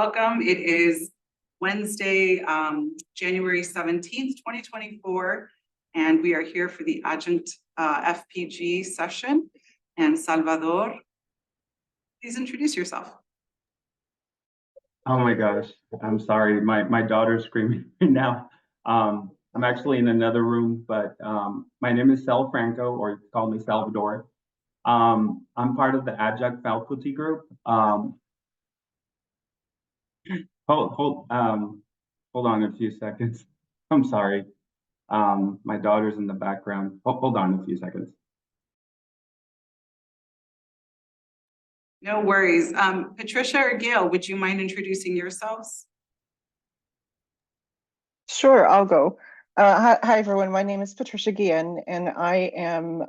Welcome. It is Wednesday, January 17th, 2024, and we are here for the Adjunct FPG session. And Salvador, please introduce yourself. Oh my gosh, I'm sorry. My daughter's screaming right now. I'm actually in another room, but my name is Sal Franco, or you can call me Salvador. I'm part of the Adjunct faculty group. Hold on a few seconds. I'm sorry. My daughter's in the background. Hold on a few seconds. No worries. Patricia or Gail, would you mind introducing yourselves? Sure, I'll go. Hi, everyone. My name is Patricia Guillen, and I am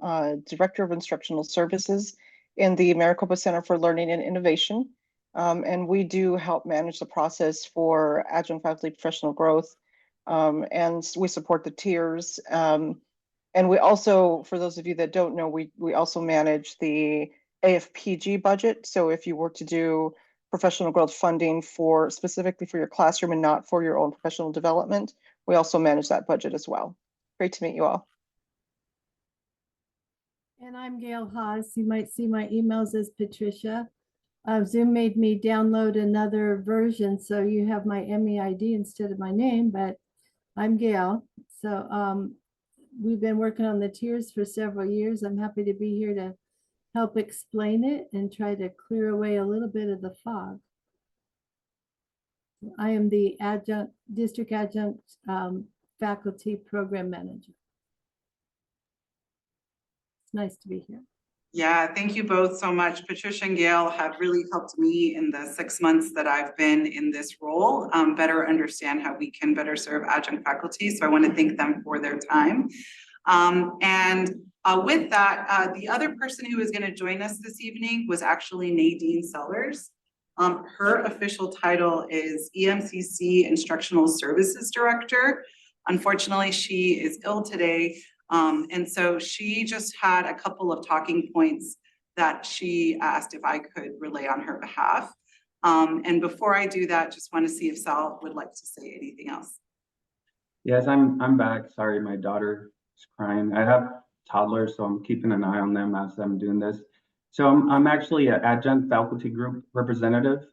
Director of Instructional Services in the Maricopa Center for Learning and Innovation. And we do help manage the process for adjunct faculty professional growth. And we support the tiers. And we also, for those of you that don't know, we also manage the AFPG budget. So if you were to do professional growth funding specifically for your classroom and not for your own professional development, we also manage that budget as well. Great to meet you all. And I'm Gail Haas. You might see my emails as Patricia. Zoom made me download another version, so you have my MEID instead of my name, but I'm Gail. So we've been working on the tiers for several years. I'm happy to be here to help explain it and try to clear away a little bit of the fog. I am the district adjunct faculty program manager. It's nice to be here. Yeah, thank you both so much. Patricia and Gail have really helped me in the 6 months that I've been in this role better understand how we can better serve adjunct faculty. So I want to thank them for their time. With that, the other person who is going to join us this evening was actually Nadine Sellers. Her official title is EMCC Instructional Services Director. Unfortunately, she is ill today. And so she just had a couple of talking points that she asked if I could relay on her behalf. And before I do that, just want to see if Sal would like to say anything else. Yes, I'm back. Sorry, my daughter is crying. I have toddlers, so I'm keeping an eye on them as I'm doing this. So I'm actually an adjunct faculty group representative.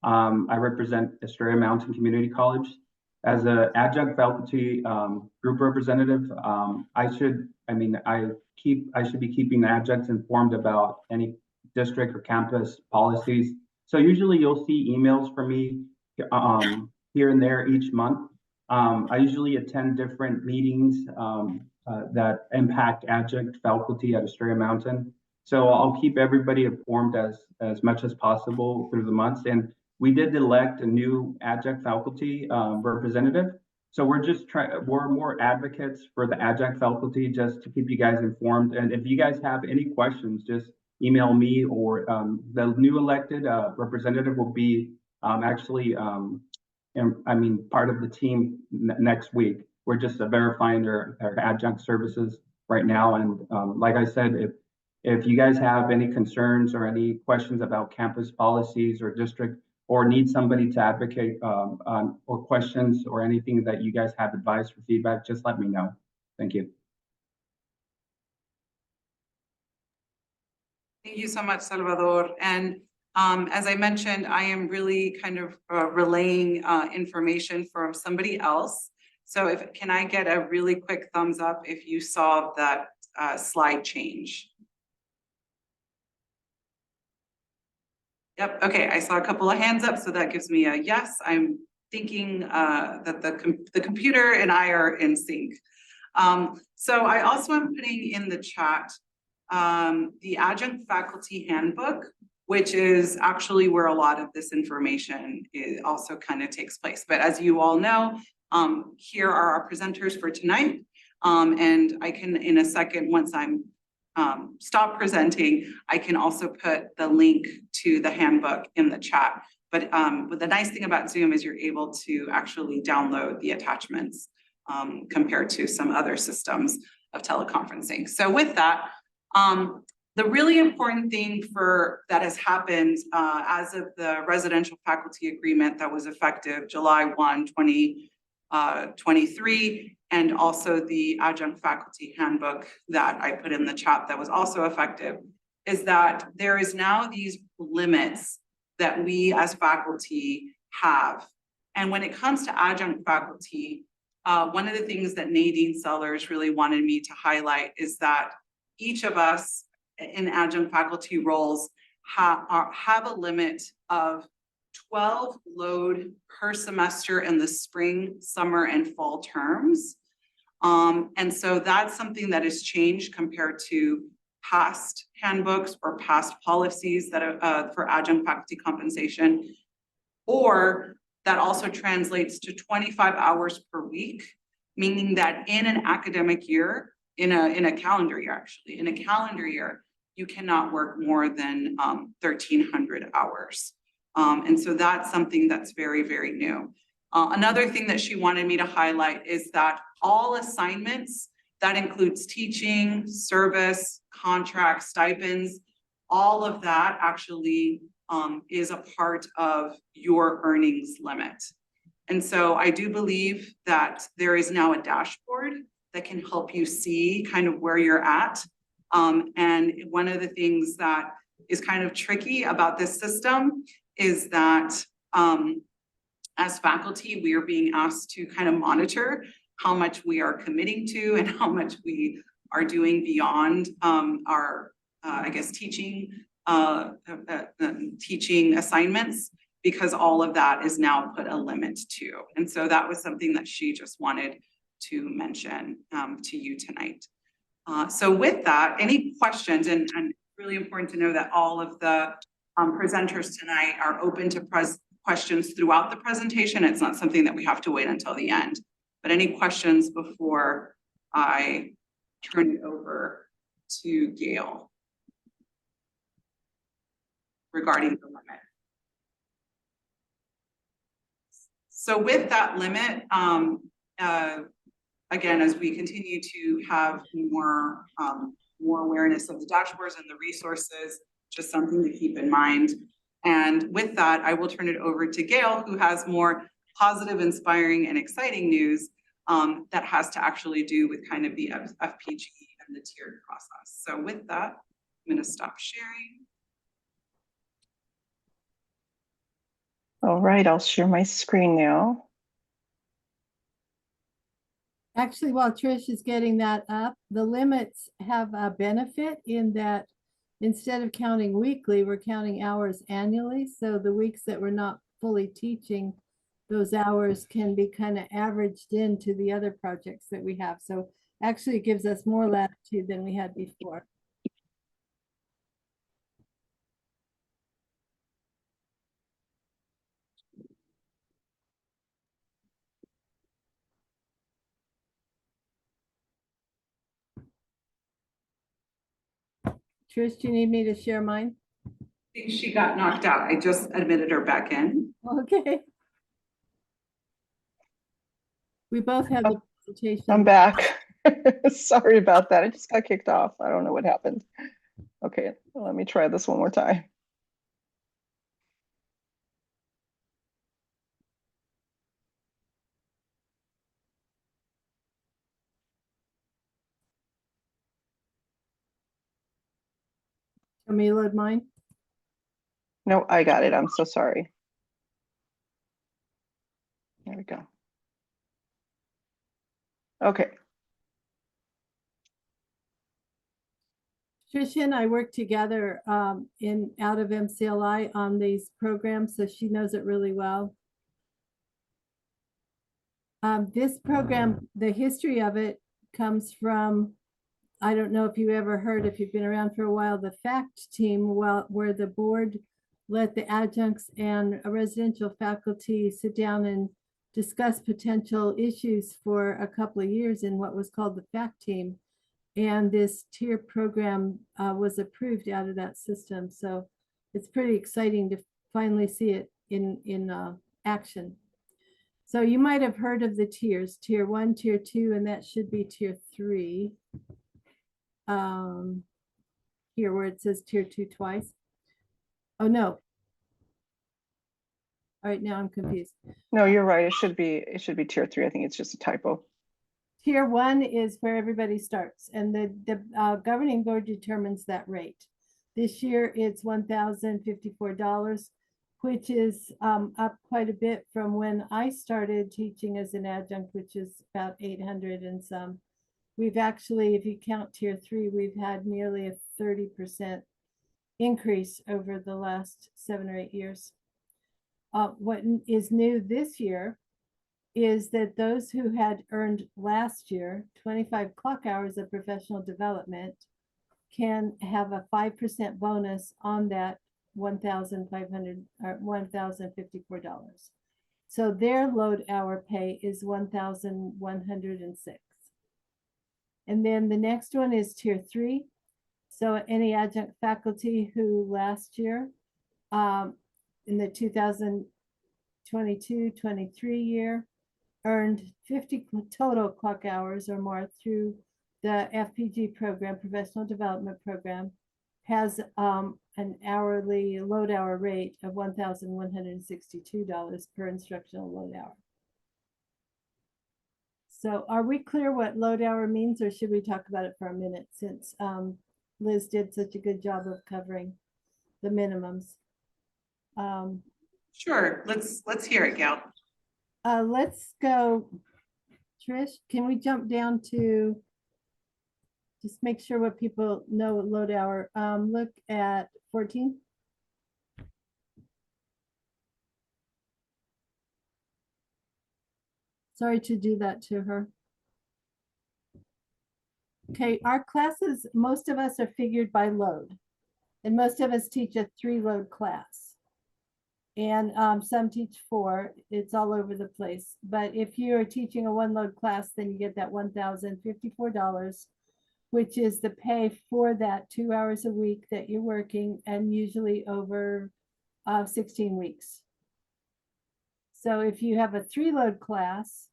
I represent Estrella Mountain Community College. As an adjunct faculty group representative, I should be keeping adjuncts informed about any district or campus policies. So usually you'll see emails from me here and there each month. I usually attend different meetings that impact adjunct faculty at Estrella Mountain. So I'll keep everybody informed as much as possible through the months. And we did elect a new adjunct faculty representative. So we're more advocates for the adjunct faculty just to keep you guys informed. And if you guys have any questions, just email me, or the new elected representative will be part of the team next week. We're just verifying their adjunct services right now. And like I said, if you guys have any concerns or any questions about campus policies or district, or need somebody to advocate or questions or anything that you guys have advice or feedback, just let me know. Thank you. Thank you so much, Salvador. And as I mentioned, I am really kind of relaying information from somebody else. So can I get a really quick thumbs up if you saw that slide change? Yep, okay, I saw a couple of hands up, so that gives me a yes. I'm thinking that the computer and I are in sync. So I also am putting in the chat the Adjunct Faculty Handbook, which is actually where a lot of this information also kind of takes place. But as you all know, here are our presenters for tonight. And I can, in a second, once I'm stop presenting, I can also put the link to the handbook in the chat. But the nice thing about Zoom is you're able to actually download the attachments compared to some other systems of teleconferencing. So with that, The really important thing that has happened as of the residential faculty agreement that was effective July 1, 2023, and also the adjunct faculty handbook that I put in the chat that was also effective, is that there is now these limits that we as faculty have. And when it comes to adjunct faculty, one of the things that Nadine Sellers really wanted me to highlight is that each of us in adjunct faculty roles have a limit of 12 load per semester in the spring, summer, and fall terms. And so that's something that has changed compared to past handbooks or past policies that are for adjunct faculty compensation, or that also translates to 25 hours per week, meaning that in an academic year, in a calendar year, actually, in a calendar year, you cannot work more than 1,300 hours. And so that's something that's very, very new. Another thing that she wanted me to highlight is that all assignments, that includes teaching, service, contracts, stipends, all of that actually is a part of your earnings limit. And so I do believe that there is now a dashboard that can help you see kind of where you're at. And one of the things that is kind of tricky about this system is that as faculty, we are being asked to kind of monitor how much we are committing to and how much we are doing beyond our, I guess, teaching assignments, because all of that is now put a limit to. And so that was something that she just wanted to mention to you tonight. So with that, any questions, and really important to know that all of the presenters tonight are open to questions throughout the presentation. It's not something that we have to wait until the end. But any questions before I turn it over to Gail regarding the limit? So with that limit, again, as we continue to have more awareness of the dashboards and the resources, just something to keep in mind. And with that, I will turn it over to Gail, who has more positive, inspiring, and exciting news that has to actually do with kind of the FPG and the tiered process. So with that, I'm going to stop sharing. All right, I'll share my screen now. Actually, while Trish is getting that up, the limits have a benefit in that instead of counting weekly, we're counting hours annually. So the weeks that we're not fully teaching, those hours can be kind of averaged into the other projects that we have. So actually it gives us more latitude than we had before. Trish, do you need me to share mine? I think she got knocked out. I just admitted her back in. Okay. We both have the presentation. I'm back. Sorry about that. I just got kicked off. I don't know what happened. Okay, let me try this one more time. Want me to load mine? No, I got it. I'm so sorry. There we go. Okay. Tricia and I work together out of MCLI on these programs, so she knows it really well. This program, the history of it comes from, I don't know if you ever heard, if you've been around for a while, the FACT team, where the board let the adjuncts and residential faculty sit down and discuss potential issues for a couple of years in what was called the FACT team. And this tier program was approved out of that system. So it's pretty exciting to finally see it in action. So you might have heard of the tiers, tier 1, tier 2, and that should be tier 3. here where it says tier 2 twice. Oh, no. All right, now I'm confused. No, you're right. It should be tier 3. I think it's just a typo. Tier 1 is where everybody starts, and the governing board determines that rate. This year, it's $1,054, which is up quite a bit from when I started teaching as an adjunct, which is about 800 and some. We've actually, if you count tier 3, we've had nearly a 30% increase over the last 7 or 8 years. What is new this year is that those who had earned last year 25 clock hours of professional development can have a 5% bonus on that $1,500 or $1,054. So their load hour pay is $1,106. And then the next one is tier 3. So any adjunct faculty who last year in the 2022-23 year earned 50 total clock hours or more through the FPG program, professional development program, has an hourly load hour rate of $1,162 per instructional load hour. So are we clear what load hour means, or should we talk about it for a minute, since Liz did such a good job of covering the minimums? Sure, let's hear it, Gail. Let's go, Trish, can we jump down to just make sure what people know what load hour, look at 14. Sorry to do that to her. Okay, our classes, most of us are figured by load, and most of us teach a 3-load class. And some teach 4. It's all over the place. But if you're teaching a 1-load class, then you get that $1,054, which is the pay for that 2 hours a week that you're working, and usually over 16 weeks. So if you have a 3-load class,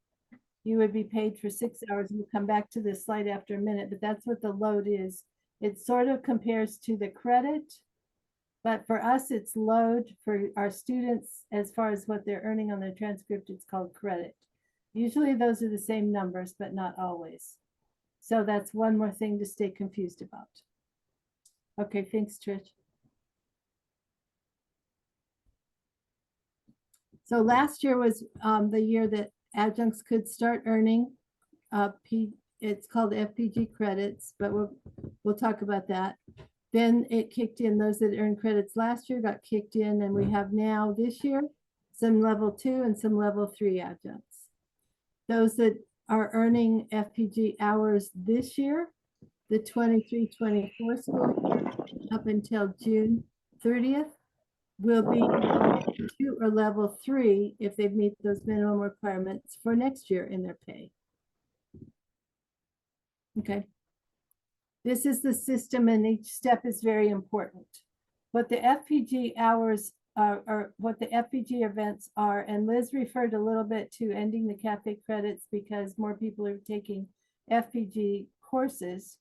you would be paid for 6 hours. We'll come back to this slide after a minute, but that's what the load is. It sort of compares to the credit, but for us, it's load. For our students, as far as what they're earning on their transcript, it's called credit. Usually those are the same numbers, but not always. So that's one more thing to stay confused about. Okay, thanks, Trish. So last year was the year that adjuncts could start earning it's called FPG credits, but we'll talk about that. Then it kicked in. Those that earned credits last year got kicked in, and we have now this year some level 2 and some level 3 adjuncts. Those that are earning FPG hours this year, the 23-24 school year, up until June 30th, will be level 2 or level 3 if they meet those minimum requirements for next year in their pay. Okay. This is the system, and each step is very important. What the FPG hours are, or what the FPG events are, and Liz referred a little bit to ending the CAFE credits because more people are taking FPG courses.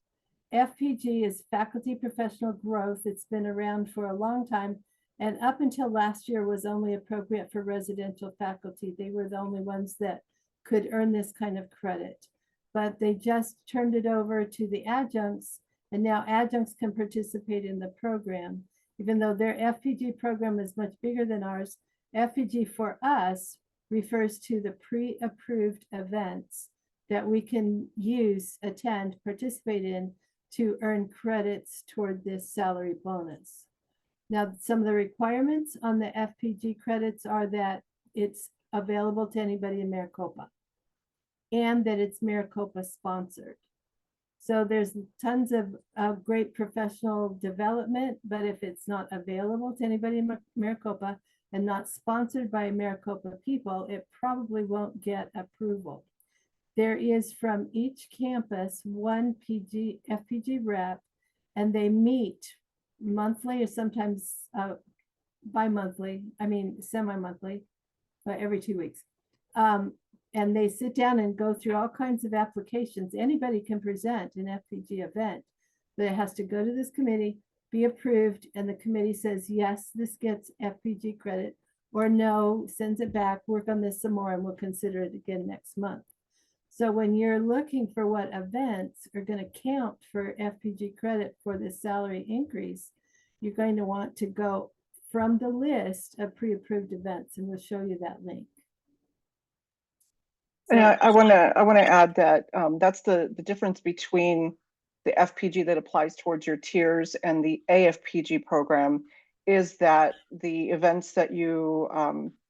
FPG is faculty professional growth. It's been around for a long time, and up until last year was only appropriate for residential faculty. They were the only ones that could earn this kind of credit. But they just turned it over to the adjuncts, and now adjuncts can participate in the program. Even though their FPG program is much bigger than ours, FPG for us refers to the pre-approved events that we can use, attend, participate in to earn credits toward this salary bonus. Now, some of the requirements on the FPG credits are that it's available to anybody in Maricopa, and that it's Maricopa sponsored. So there's tons of great professional development, but if it's not available to anybody in Maricopa and not sponsored by Maricopa people, it probably won't get approval. There is from each campus one FPG rep, and they meet monthly or sometimes bi-monthly, semi-monthly, every 2 weeks. And they sit down and go through all kinds of applications. Anybody can present an FPG event, but it has to go to this committee, be approved, and the committee says, yes, this gets FPG credit, or no, sends it back, work on this some more, and we'll consider it again next month. So when you're looking for what events are going to count for FPG credit for this salary increase, you're going to want to go from the list of pre-approved events, and we'll show you that link. And I want to add that that's the difference between the FPG that applies towards your tiers and the AFPG program is that the events that you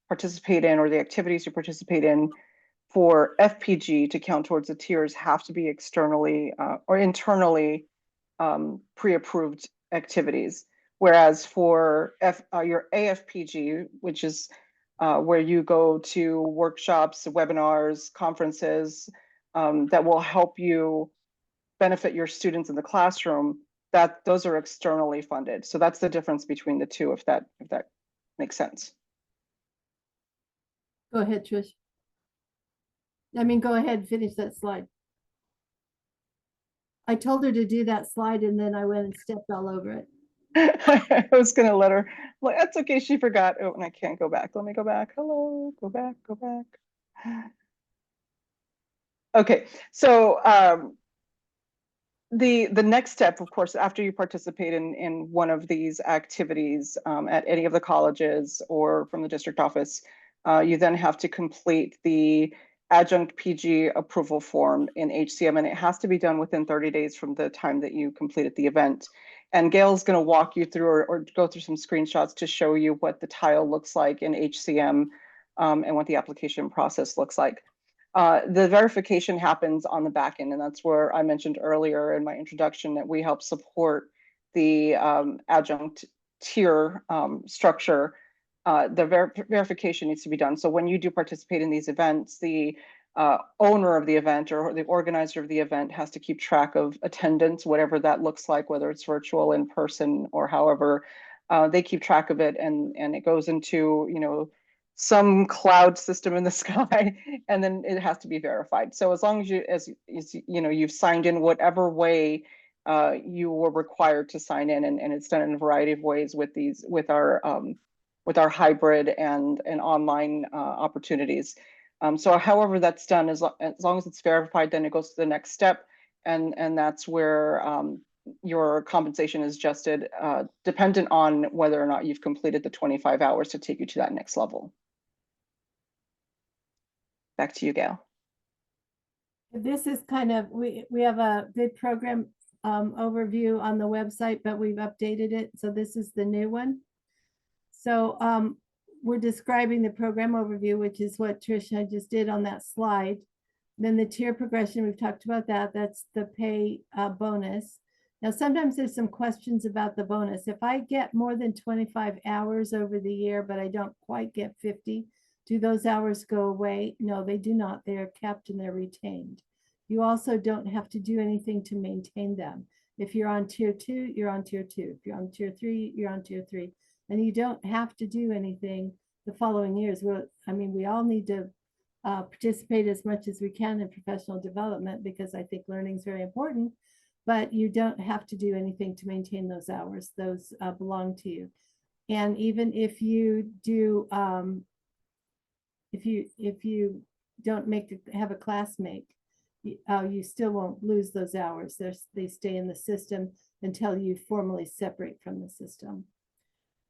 participate in, or the activities you participate in for FPG to count towards the tiers, have to be externally or internally pre-approved activities. Whereas for your AFPG, which is where you go to workshops, webinars, conferences that will help you benefit your students in the classroom, that those are externally funded. So that's the difference between the two, if that makes sense. Go ahead, Trish. I mean, go ahead and finish that slide. I told her to do that slide and then I went and stepped all over it. I was going to let her, well, that's okay. She forgot. Oh, and I can't go back. Let me go back. Hello, go back, go back. Okay, so the next step, of course, after you participate in one of these activities at any of the colleges or from the district office, you then have to complete the Adjunct PG approval form in HCM, and it has to be done within 30 days from the time that you completed the event. And Gail's going to walk you through or go through some screenshots to show you what the tile looks like in HCM and what the application process looks like. The verification happens on the back end, and that's where I mentioned earlier in my introduction that we help support the adjunct tier structure. The verification needs to be done. So when you do participate in these events, the owner of the event or the organizer of the event has to keep track of attendance, whatever that looks like, whether it's virtual, in person, or however. They keep track of it, and it goes into, you know, some cloud system in the sky, and then it has to be verified. So as long as you know, you've signed in whatever way you were required to sign in, and it's done in a variety of ways with our hybrid and online opportunities. So however that's done, as long as it's verified, then it goes to the next step, and that's where your compensation is adjusted dependent on whether or not you've completed the 25 hours to take you to that next level. Back to you, Gail. This is kind of, we have a good program overview on the website, but we've updated it. So this is the new one. So we're describing the program overview, which is what Tricia just did on that slide. Then the tier progression, we've talked about that. That's the pay bonus. Now, sometimes there's some questions about the bonus. If I get more than 25 hours over the year, but I don't quite get 50, do those hours go away? No, they do not. They are kept and they're retained. You also don't have to do anything to maintain them. If you're on tier 2, you're on tier 2. If you're on tier 3, you're on tier 3. And you don't have to do anything the following years. Well, I mean, we all need to participate as much as we can in professional development, because I think learning is very important, but you don't have to do anything to maintain those hours. Those belong to you. And even if you do, if you don't have a classmate, you still won't lose those hours. They stay in the system until you formally separate from the system.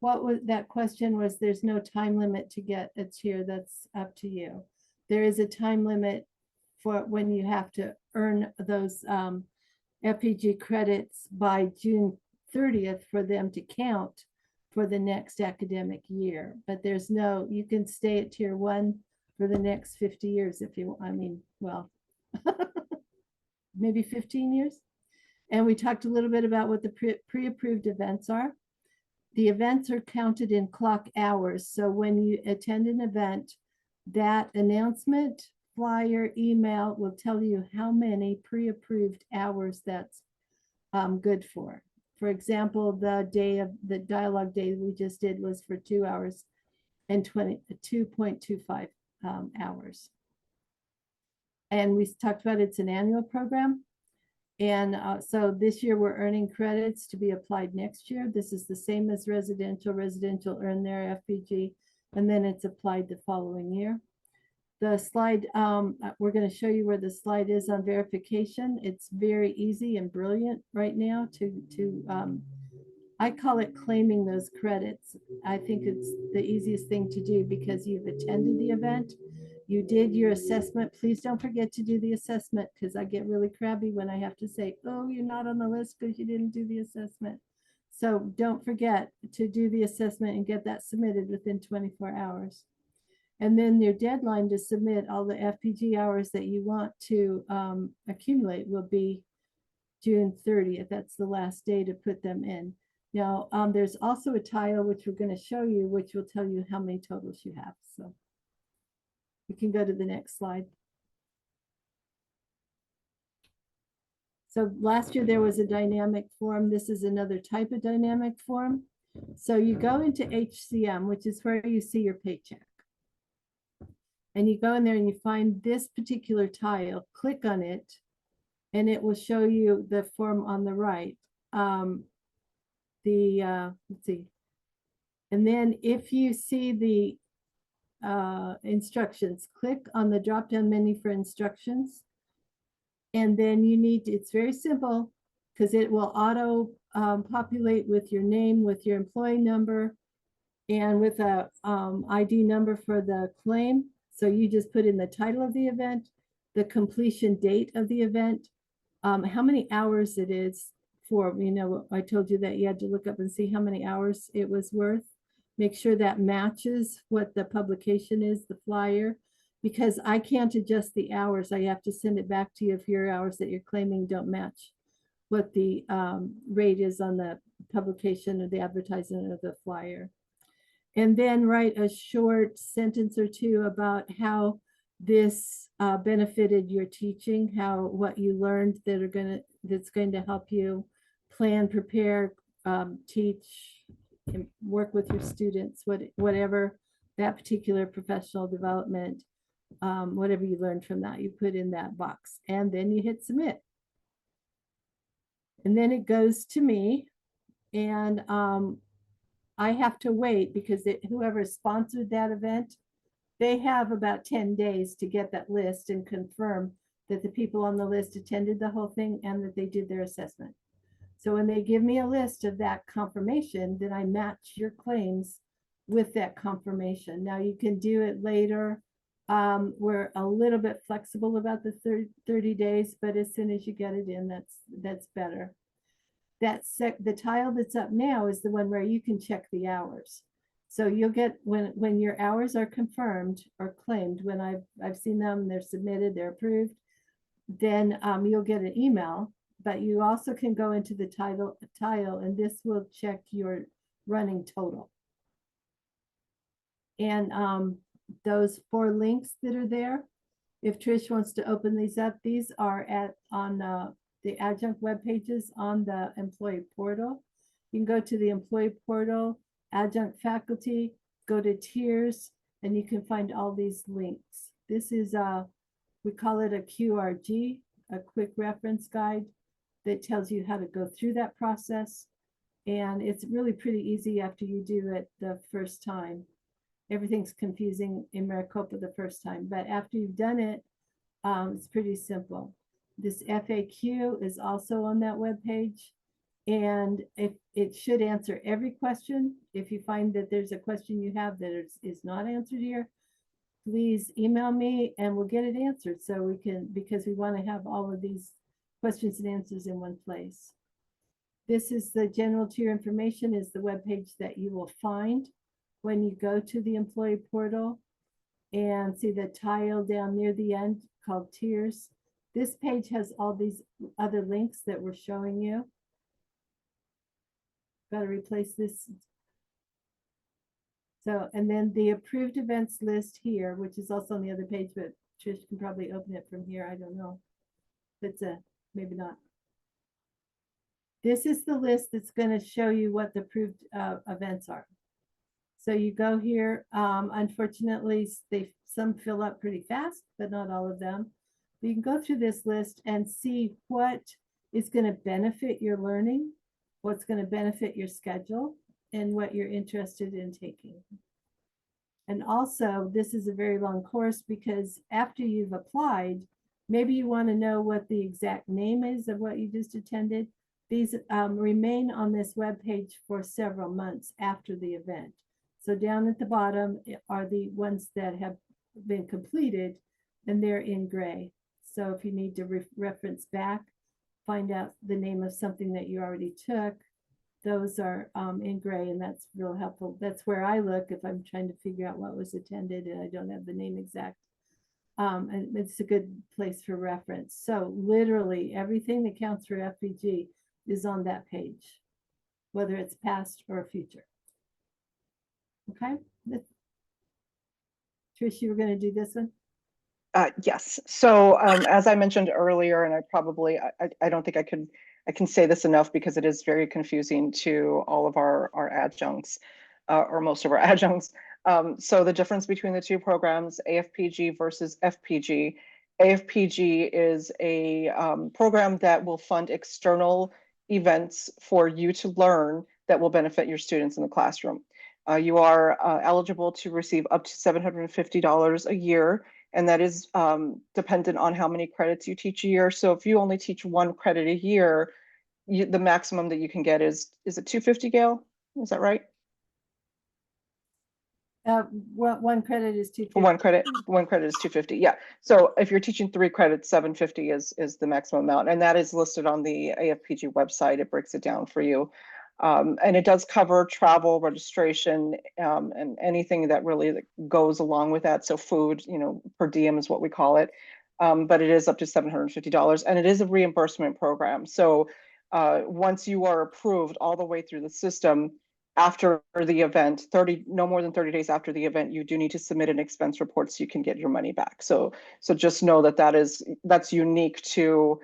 What was that question? Was there's no time limit to get a tier? That's up to you. There is a time limit for when you have to earn those FPG credits by June 30th for them to count for the next academic year. But there's no, you can stay at tier 1 for the next 50 years if you, I mean, well, maybe 15 years. And we talked a little bit about what the pre-approved events are. The events are counted in clock hours. So when you attend an event, that announcement, flyer, email will tell you how many pre-approved hours that's good for. For example, the day of the dialogue day we just did was for 2 hours and 2.25 hours. And we talked about it's an annual program. And so this year we're earning credits to be applied next year. This is the same as residential. Residential earn their FPG, and then it's applied the following year. The slide, we're going to show you where the slide is on verification. It's very easy and brilliant right now I call it claiming those credits. I think it's the easiest thing to do because you've attended the event. You did your assessment. Please don't forget to do the assessment because I get really crabby when I have to say, oh, you're not on the list because you didn't do the assessment. So don't forget to do the assessment and get that submitted within 24 hours. And then your deadline to submit all the FPG hours that you want to accumulate will be June 30th. That's the last day to put them in. Now, there's also a tile which we're going to show you, which will tell you how many totals you have. So we can go to the next slide. So last year there was a dynamic form. This is another type of dynamic form. So you go into HCM, which is where you see your paycheck. And you go in there and you find this particular tile, click on it, and it will show you the form on the right. Let's see. And then if you see the instructions, click on the drop-down menu for instructions. And then you need to, it's very simple because it will auto populate with your name, with your employee number, and with a ID number for the claim. So you just put in the title of the event, the completion date of the event, how many hours it is for, you know, I told you that you had to look up and see how many hours it was worth. Make sure that matches what the publication is, the flyer, because I can't adjust the hours. I have to send it back to you if your hours that you're claiming don't match what the rate is on the publication or the advertisement of the flyer. And then write a short sentence or two about how this benefited your teaching, how what you learned that's going to help you plan, prepare, teach, and work with your students, whatever that particular professional development, whatever you learned from that, you put in that box, and then you hit submit. And then it goes to me, and I have to wait because whoever sponsored that event, they have about 10 days to get that list and confirm that the people on the list attended the whole thing and that they did their assessment. So when they give me a list of that confirmation, then I match your claims with that confirmation. Now you can do it later. We're a little bit flexible about the 30 days, but as soon as you get it in, that's better. The tile that's up now is the one where you can check the hours. So you'll get, when your hours are confirmed or claimed, when I've seen them, they're submitted, they're approved, then you'll get an email, but you also can go into the tile and this will check your running total. And those 4 links that are there, if Trish wants to open these up, these are on the Adjunct web pages on the employee portal. You can go to the employee portal, Adjunct faculty, go to tiers, and you can find all these links. This is we call it a QRG, a quick reference guide that tells you how to go through that process. And it's really pretty easy after you do it the first time. Everything's confusing in Maricopa the first time, but after you've done it, it's pretty simple. This FAQ is also on that web page, and it should answer every question. If you find that there's a question you have that is not answered here, please email me and we'll get it answered, so we can, because we want to have all of these questions and answers in one place. This is the general tier information, is the web page that you will find when you go to the employee portal and see the tile down near the end called tiers. This page has all these other links that we're showing you. Got to replace this. So, and then the approved events list here, which is also on the other page, but Trish can probably open it from here. I don't know. It's maybe not. This is the list that's going to show you what the approved events are. So you go here. Unfortunately, some fill up pretty fast, but not all of them. You can go through this list and see what is going to benefit your learning, what's going to benefit your schedule, and what you're interested in taking. And also, this is a very long course because after you've applied, maybe you want to know what the exact name is of what you just attended. These remain on this webpage for several months after the event. So down at the bottom are the ones that have been completed, and they're in gray. So if you need to reference back, find out the name of something that you already took, those are in gray, and that's real helpful. That's where I look if I'm trying to figure out what was attended and I don't have the name exact. And it's a good place for reference. So literally everything that counts for FPG is on that page, whether it's past or future. Okay. Trish, you were going to do this one? Yes. So as I mentioned earlier, and I don't think I can say this enough because it is very confusing to all of our adjuncts, or most of our adjuncts. So the difference between the two programs, AFPG versus FPG. AFPG is a program that will fund external events for you to learn that will benefit your students in the classroom. You are eligible to receive up to $750 a year, and that is dependent on how many credits you teach a year. So if you only teach 1 credit a year, the maximum that you can get is it 250, Gail? Is that right? One credit is 250. One credit is 250. Yeah. So if you're teaching 3 credits, 750 is the maximum amount, and that is listed on the AFPG website. It breaks it down for you. And it does cover travel, registration, and anything that really goes along with that. So food, per diem is what we call it. But it is up to $750, and it is a reimbursement program. So once you are approved all the way through the system, after the event, no more than 30 days after the event, you do need to submit an expense report so you can get your money back. So just know that's unique to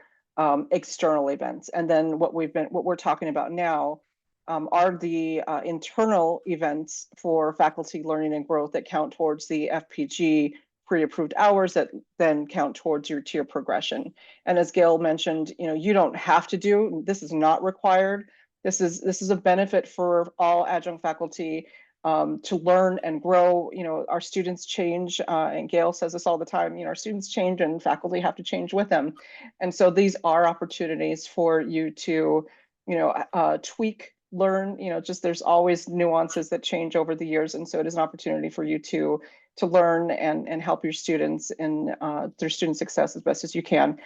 external events. And then what we're talking about now are the internal events for faculty learning and growth that count towards the FPG pre-approved hours that then count towards your tier progression. And as Gail mentioned, you don't have to do, this is not required. This is a benefit for all adjunct faculty to learn and grow. Our students change, and Gail says this all the time, our students change and faculty have to change with them. And so these are opportunities for you to, tweak, learn, there's always nuances that change over the years. And so it is an opportunity for you to learn and help your students in their student success as best as you can.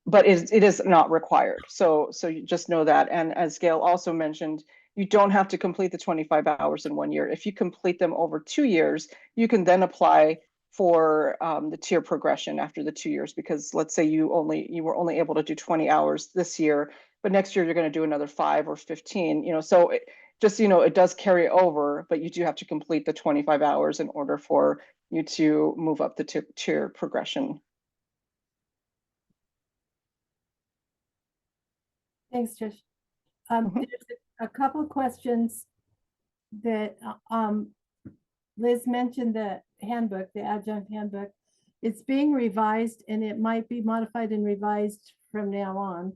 But it is not required. So you just know that. And as Gail also mentioned, you don't have to complete the 25 hours in 1 year. If you complete them over 2 years, you can then apply for the tier progression after the 2 years, because let's say you were only able to do 20 hours this year, but next year you're going to do another 5 or 15, so it does carry over, but you do have to complete the 25 hours in order for you to move up the tier progression. Thanks, Trish. There's a couple of questions that Liz mentioned. The handbook, the adjunct handbook, it's being revised, and it might be modified and revised from now on.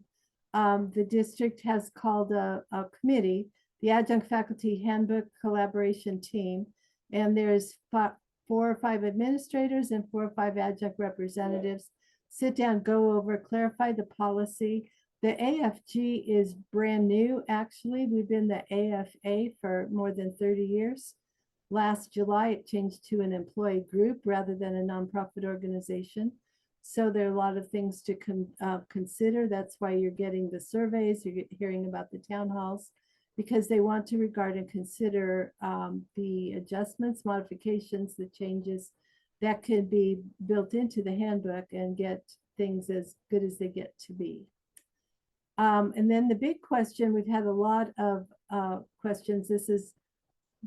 The district has called a committee, the Adjunct Faculty Handbook Collaboration Team, and there's 4 or 5 administrators and 4 or 5 adjunct representatives. Sit down, go over, clarify the policy. The AFG is brand new, actually. We've been the AFA for more than 30 years. Last July, it changed to an employee group rather than a nonprofit organization. So there are a lot of things to consider. That's why you're getting the surveys, you're hearing about the town halls, because they want to regard and consider the adjustments, modifications, the changes that could be built into the handbook and get things as good as they get to be. And then the big question, we've had a lot of questions.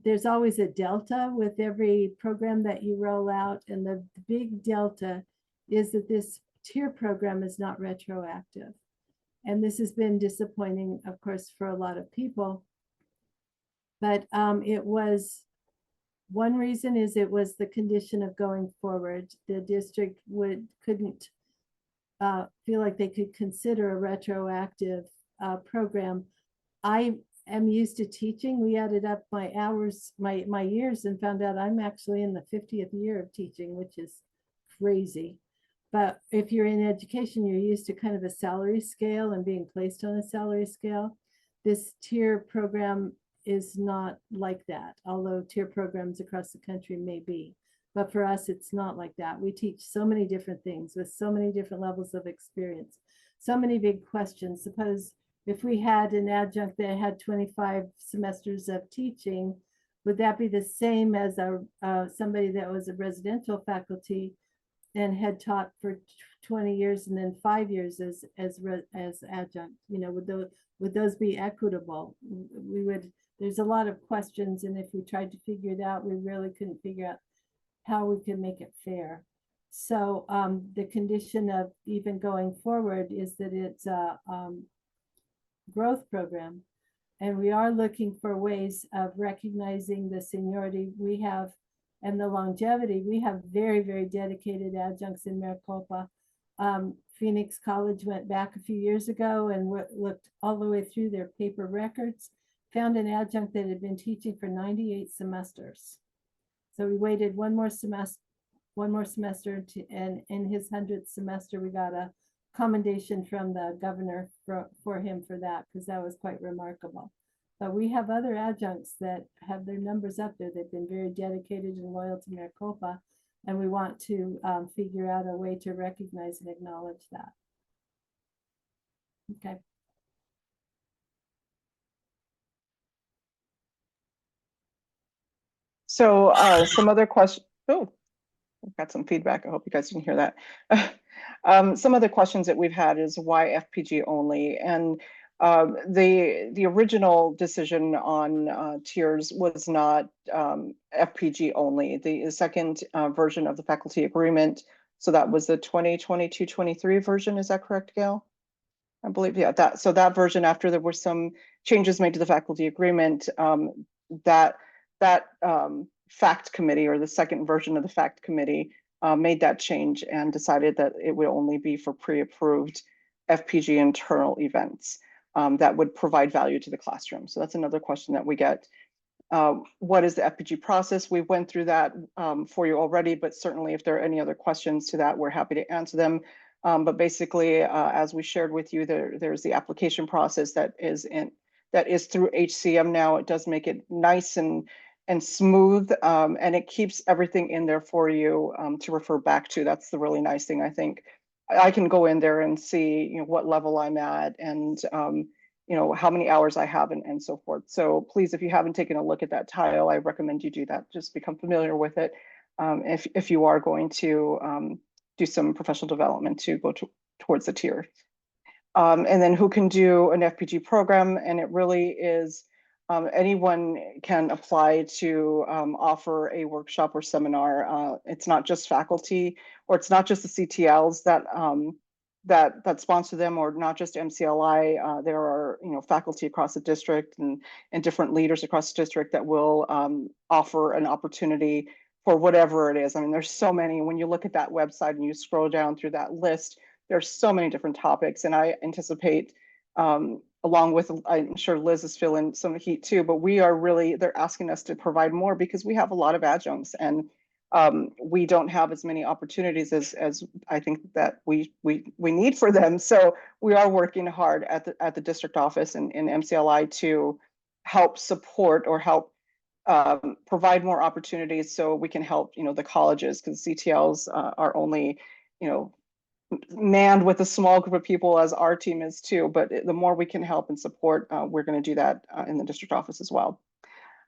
There's always a delta with every program that you roll out. And the big delta is that this tier program is not retroactive. And this has been disappointing, of course, for a lot of people. But one reason is it was the condition of going forward. The district couldn't feel like they could consider a retroactive program. I am used to teaching. We added up my hours, my years, and found out I'm actually in the 50th year of teaching, which is crazy. But if you're in education, you're used to kind of a salary scale and being placed on a salary scale. This tier program is not like that, although tier programs across the country may be. But for us, it's not like that. We teach so many different things with so many different levels of experience, so many big questions. Suppose if we had an adjunct that had 25 semesters of teaching, would that be the same as somebody that was a residential faculty and had taught for 20 years and then 5 years as adjunct? You know, would those be equitable? There's a lot of questions, and if we tried to figure it out, we really couldn't figure out how we could make it fair. So the condition of even going forward is that it's a growth program, and we are looking for ways of recognizing the seniority we have and the longevity. We have very, very dedicated adjuncts in Maricopa. Phoenix College went back a few years ago and looked all the way through their paper records, found an adjunct that had been teaching for 98 semesters. So we waited one more semester and in his 100th semester, we got a commendation from the governor for him for that, because that was quite remarkable. But we have other adjuncts that have their numbers up there. They've been very dedicated and loyal to Maricopa, and we want to figure out a way to recognize and acknowledge that. Okay. So some other questions. Oh, I've got some feedback. I hope you guys can hear that. Some other questions that we've had is why FPG only? And the original decision on tiers was not FPG only. The second version of the faculty agreement, so that was the 2022-23 version. Is that correct, Gail? I believe, yeah, that version, after there were some changes made to the faculty agreement, that fact committee, or the second version of the fact committee, made that change and decided that it would only be for pre-approved FPG internal events that would provide value to the classroom. So that's another question that we get. What is the FPG process? We went through that for you already, but certainly if there are any other questions to that, we're happy to answer them. But basically, as we shared with you, there's the application process that is through HCM now. It does make it nice and smooth, and it keeps everything in there for you to refer back to. That's the really nice thing. I think I can go in there and see, you know, what level I'm at, and you know, how many hours I have, and so forth. So please, if you haven't taken a look at that tile, I recommend you do that. Just become familiar with it if you are going to do some professional development to go towards the tier. And then who can do an FPG program? And it really is anyone can apply to offer a workshop or seminar. It's not just faculty, or it's not just the CTLs that sponsor them, or not just MCLI. There are, you know, faculty across the district and different leaders across the district that will offer an opportunity for whatever it is. I mean, there's so many. When you look at that website and you scroll down through that list, there's so many different topics, and I anticipate, along with, I'm sure Liz is feeling some heat too, but they're asking us to provide more because we have a lot of adjuncts, and we don't have as many opportunities as I think that we need for them. So we are working hard at the district office and in MCLI to help support or help provide more opportunities, so we can help, you know, the colleges, because CTLs are only, you know, manned with a small group of people, as our team is too. But the more we can help and support, we're going to do that in the district office as well.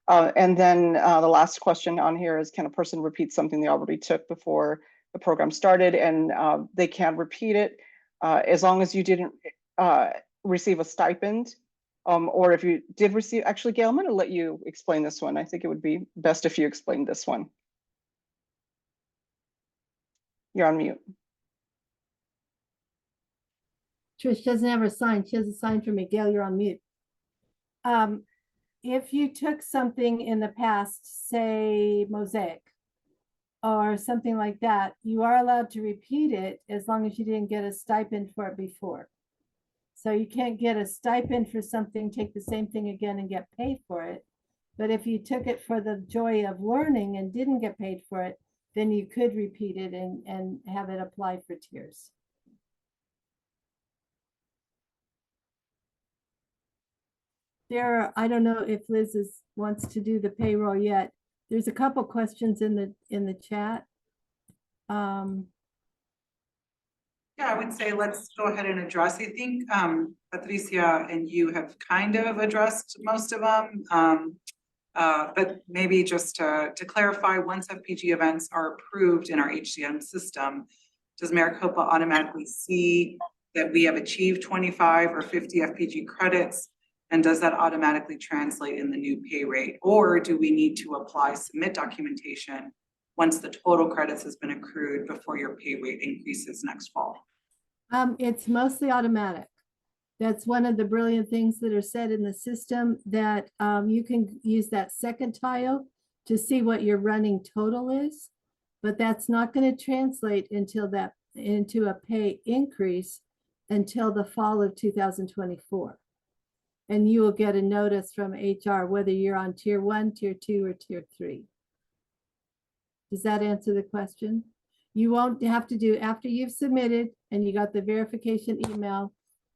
And then the last question on here is, can a person repeat something they already took before the program started? And they can repeat it as long as you didn't receive a stipend, or if you did receive. Actually, Gail, I'm going to let you explain this one. I think it would be best if you explained this one. You're on mute. Trish doesn't have her sign. She has a sign for me. Gail, you're on mute. If you took something in the past, say Mosaic, or something like that, you are allowed to repeat it as long as you didn't get a stipend for it before. So you can't get a stipend for something, take the same thing again and get paid for it. But if you took it for the joy of learning and didn't get paid for it, then you could repeat it and have it apply for tiers. There are, I don't know if Liz wants to do the payroll yet. There's a couple questions in the chat. Yeah, I would say let's go ahead and address. I think Patricia and you have kind of addressed most of them. But maybe just to clarify, once FPG events are approved in our HCM system, does Maricopa automatically see that we have achieved 25 or 50 FPG credits? And does that automatically translate in the new pay rate? Or do we need to apply submit documentation once the total credits has been accrued before your pay rate increases next fall? It's mostly automatic. That's one of the brilliant things that are said in the system, that you can use that second tile to see what your running total is, but that's not going to translate into a pay increase until the fall of 2024. And you will get a notice from HR whether you're on tier 1, tier 2, or tier 3. Does that answer the question? You won't have to do, after you've submitted and you got the verification email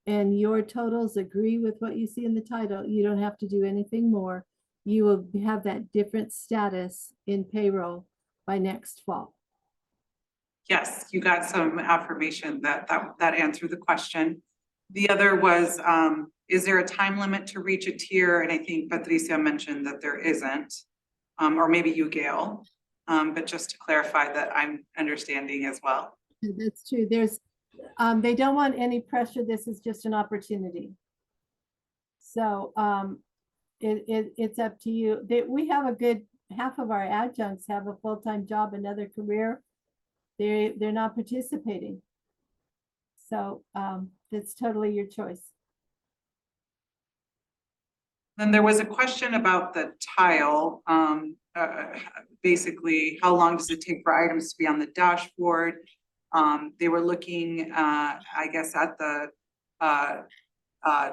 and your totals agree with what you see in the title, you don't have to do anything more. You will have that different status in payroll by next fall. Yes, you got some affirmation that answered the question. The other was, is there a time limit to reach a tier? And I think Patricia mentioned that there isn't, or maybe you, Gail. But just to clarify that I'm understanding as well. That's true. There's, they don't want any pressure. This is just an opportunity. So it's up to you. We have a good half of our adjuncts have a full-time job, another career. They're not participating. So it's totally your choice. Then there was a question about the tile. Basically, how long does it take for items to be on the dashboard? They were looking, I guess, at the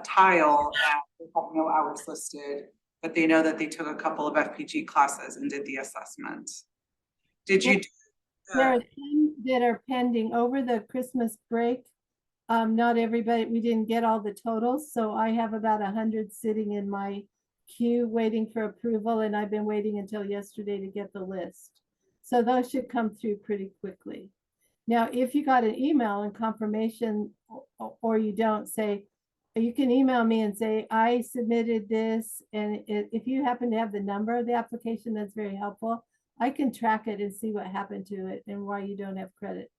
tile that they have no hours listed, but they know that they took a couple of FPG classes and did the assessment. Did you? There are some that are pending over the Christmas break. Not everybody, we didn't get all the totals, so I have about 100 sitting in my queue waiting for approval, and I've been waiting until yesterday to get the list. So those should come through pretty quickly. Now, if you got an email and confirmation, or you don't, say, you can email me and say, I submitted this, and if you happen to have the number of the application, that's very helpful. I can track it and see what happened to it and why you don't have credit.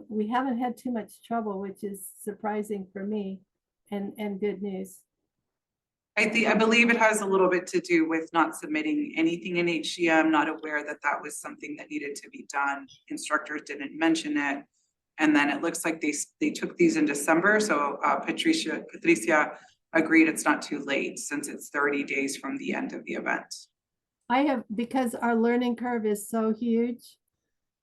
We haven't had too much trouble, which is surprising for me and good news. I believe it has a little bit to do with not submitting anything in HCM, not aware that that was something that needed to be done. Instructors didn't mention it. And then it looks like they took these in December. So Patricia agreed it's not too late since it's 30 days from the end of the event. Because our learning curve is so huge,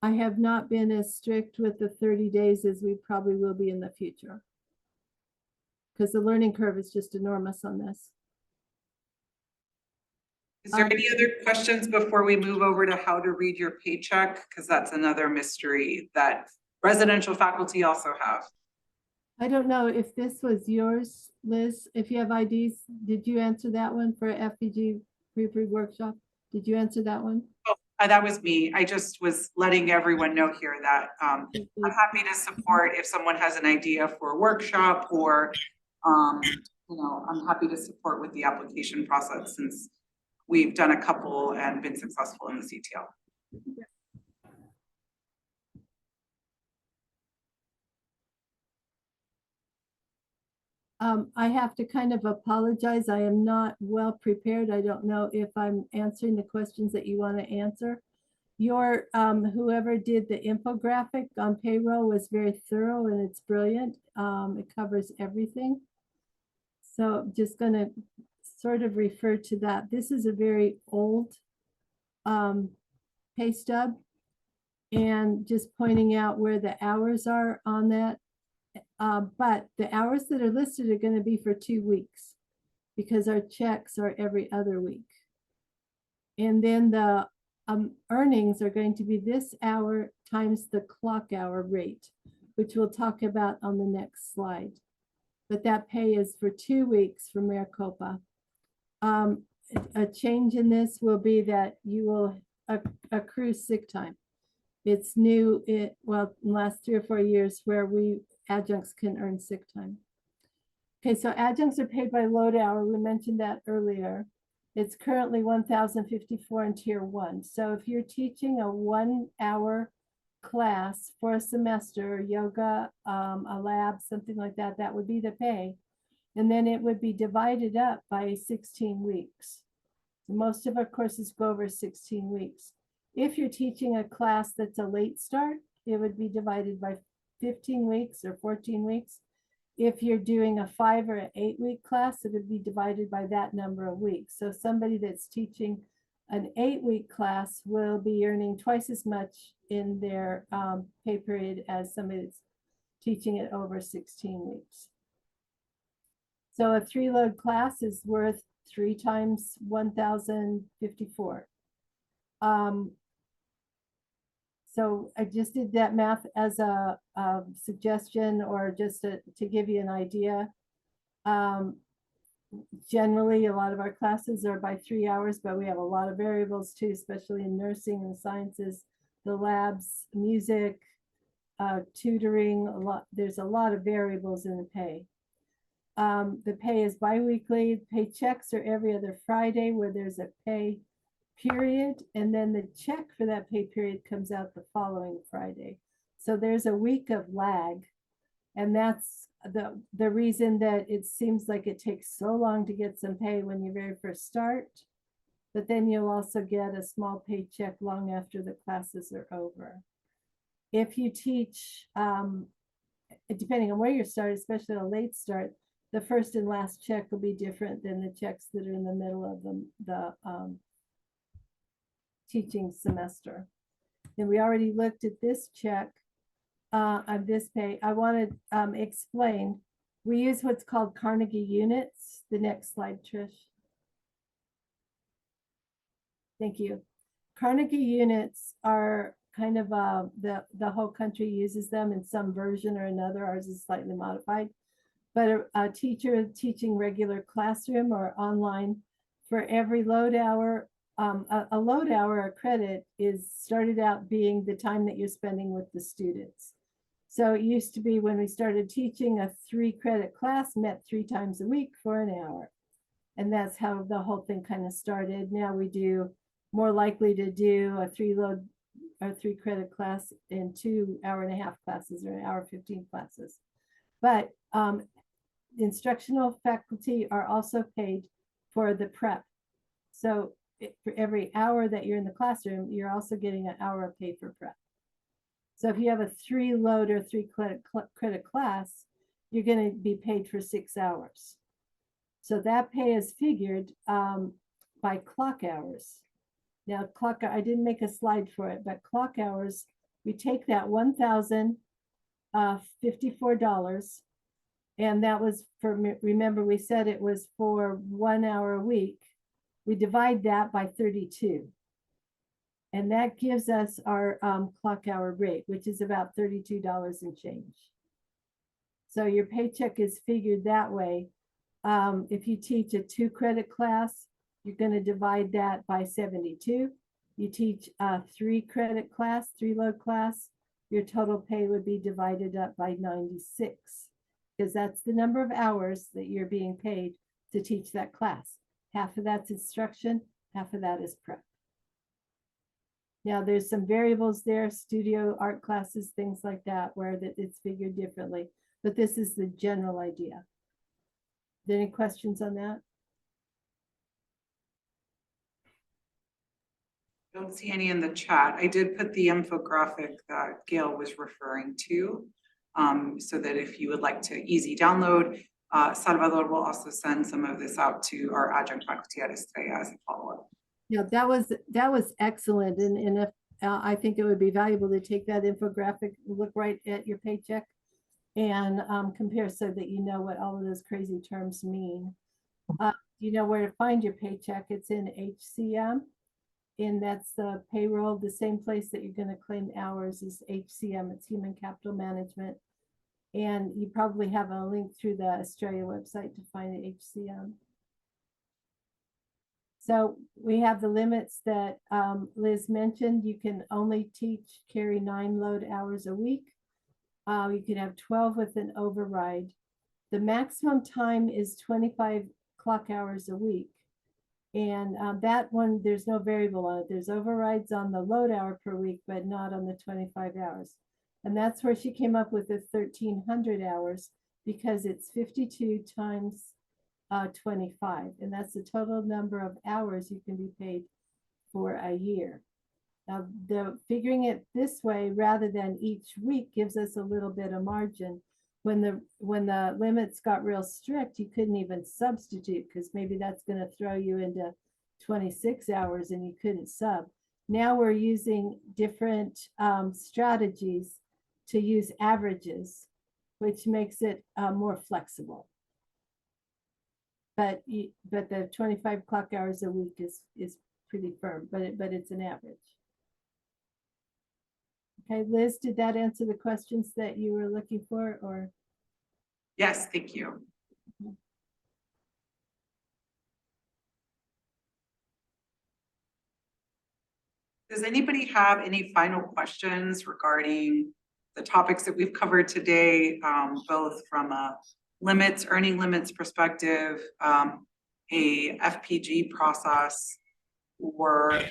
I have not been as strict with the 30 days as we probably will be in the future. Because the learning curve is just enormous on this. Is there any other questions before we move over to how to read your paycheck? Because that's another mystery that residential faculty also have. I don't know if this was yours, Liz. If you have IDs, did you answer that one for FPG pre-approved workshop? Did you answer that one? Oh, that was me. I just was letting everyone know here that I'm happy to support if someone has an idea for a workshop, or I'm happy to support with the application process since we've done a couple and been successful in the CTL. I have to kind of apologize. I am not well prepared. I don't know if I'm answering the questions that you want to answer. Your whoever did the infographic on payroll was very thorough and it's brilliant. It covers everything. So I'm just going to sort of refer to that. This is a very old pay stub. and just pointing out where the hours are on that. But the hours that are listed are going to be for 2 weeks because our checks are every other week. And then the earnings are going to be this hour times the clock hour rate, which we'll talk about on the next slide. But that pay is for 2 weeks for Maricopa. A change in this will be that you will accrue sick time. It's new, in the last 3 or 4 years where adjuncts can earn sick time. Okay, so adjuncts are paid by load hour. We mentioned that earlier. It's currently $1,054 in tier 1. So if you're teaching a 1-hour class for a semester, yoga, a lab, something like that, that would be the pay. And then it would be divided up by 16 weeks. Most of our courses go over 16 weeks. If you're teaching a class that's a late start, it would be divided by 15 weeks or 14 weeks. If you're doing a 5 or an 8 week class, it would be divided by that number of weeks. So somebody that's teaching an 8-week class will be earning twice as much in their pay period as somebody that's teaching it over 16 weeks. So a 3-load class is worth 3 times 1,054. So I just did that math as a suggestion or just to give you an idea. Generally, a lot of our classes are by 3 hours, but we have a lot of variables too, especially in nursing and sciences, the labs, music, tutoring, there's a lot of variables in the pay. The pay is biweekly. Paychecks are every other Friday where there's a pay period, and then the check for that pay period comes out the following Friday. So there's a week of lag, and that's the reason that it seems like it takes so long to get some pay when you very first start, but then you'll also get a small paycheck long after the classes are over. If you teach, depending on where you start, especially a late start, the first and last check will be different than the checks that are in the middle of the teaching semester. And we already looked at this check on this pay. I want to explain. We use what's called Carnegie units. The next slide, Trish. Thank you. Carnegie units are kind of the whole country uses them in some version or another. Ours is slightly modified. But a teacher teaching regular classroom or online, for every load hour, a load hour or credit is started out being the time that you're spending with the students. So it used to be when we started teaching, a 3-credit class met 3 times a week for an hour. And that's how the whole thing kind of started. Now we do more likely to do a 3-load or 3-credit class in 2 hour-and-a-half classes or 1 hour 15 classes. But instructional faculty are also paid for the prep. So for every hour that you're in the classroom, you're also getting an hour of pay for prep. So if you have a 3-load or 3-credit class, you're going to be paid for 6 hours. So that pay is figured by clock hours. Now, I didn't make a slide for it, but clock hours, we take that $1,054, and that was for, remember we said it was for 1 hour a week. We divide that by 32. And that gives us our clock hour rate, which is about $32 and change. So your paycheck is figured that way. If you teach a 2-credit class, you're going to divide that by 72. You teach a 3-credit class, 3-load class, your total pay would be divided up by 96, because that's the number of hours that you're being paid to teach that class. Half of that's instruction, half of that is prep. Now there's some variables there, studio, art classes, things like that, where it's figured differently, but this is the general idea. Any questions on that? Don't see any in the chat. I did put the infographic that Gail was referring to, so that if you would like to easy download, Salvador will also send some of this out to our adjunct faculty at Estrella as a follow-up. Yeah, that was excellent. And I think it would be valuable to take that infographic, look right at your paycheck and compare so that you know what all of those crazy terms mean. You know where to find your paycheck. It's in HCM, and that's the payroll. The same place that you're going to claim hours is HCM. It's Human Capital Management. And you probably have a link through the Australia website to find the HCM. So we have the limits that Liz mentioned. You can only carry 9 load hours a week. You can have 12 with an override. The maximum time is 25 clock hours a week. And that one, there's no variable on it. There's overrides on the load hour per week, but not on the 25 hours. And that's where she came up with the 1,300 hours, because it's 52 times 25. And that's the total number of hours you can be paid for a year. Now, figuring it this way rather than each week gives us a little bit of margin. When the limits got real strict, you couldn't even substitute, because maybe that's going to throw you into 26 hours and you couldn't sub. Now we're using different strategies to use averages, which makes it more flexible. But the 25 clock hours a week is pretty firm, but it's an average. Okay, Liz, did that answer the questions that you were looking for, or? Yes, thank you. Does anybody have any final questions regarding the topics that we've covered today, both from a earning limits perspective, a FPG process, or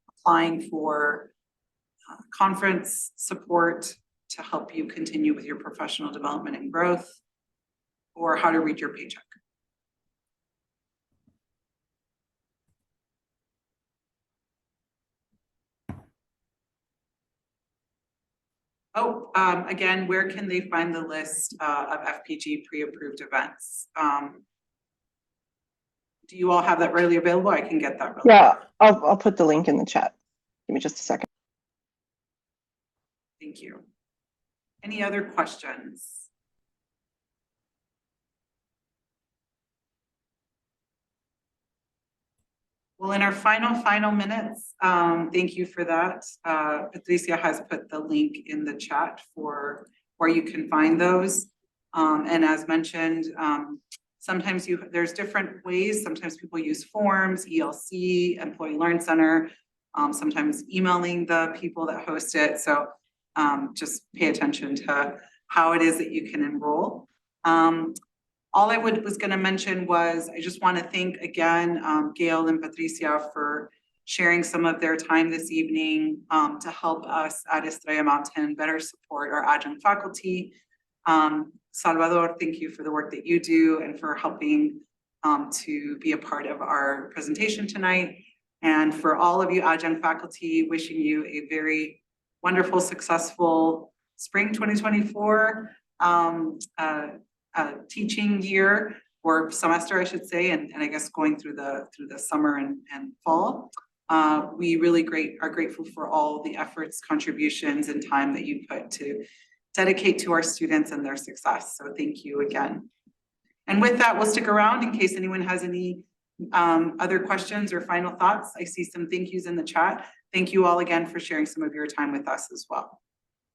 applying for conference support to help you continue with your professional development and growth, or how to read your paycheck? Oh, again, where can they find the list of FPG pre-approved events? Do you all have that readily available? I can get that. Yeah, I'll put the link in the chat. Give me just a second. Thank you. Any other questions? Well, in our final minutes, thank you for that. Patricia has put the link in the chat for where you can find those. And as mentioned, sometimes there's different ways. Sometimes people use forms, ELC, Employee Learn Center, sometimes emailing the people that host it. So just pay attention to how it is that you can enroll. All I was going to mention was I just want to thank again Gail and Patricia for sharing some of their time this evening to help us at Estrella Mountain better support our adjunct faculty. Salvador, thank you for the work that you do and for helping to be a part of our presentation tonight. And for all of you adjunct faculty, wishing you a very wonderful, successful spring 2024. Teaching year or semester, I should say, and I guess going through the summer and fall. We really are grateful for all the efforts, contributions, and time that you put to dedicate to our students and their success. So thank you again. And with that, we'll stick around in case anyone has any other questions or final thoughts. I see some thank yous in the chat. Thank you all again for sharing some of your time with us as well.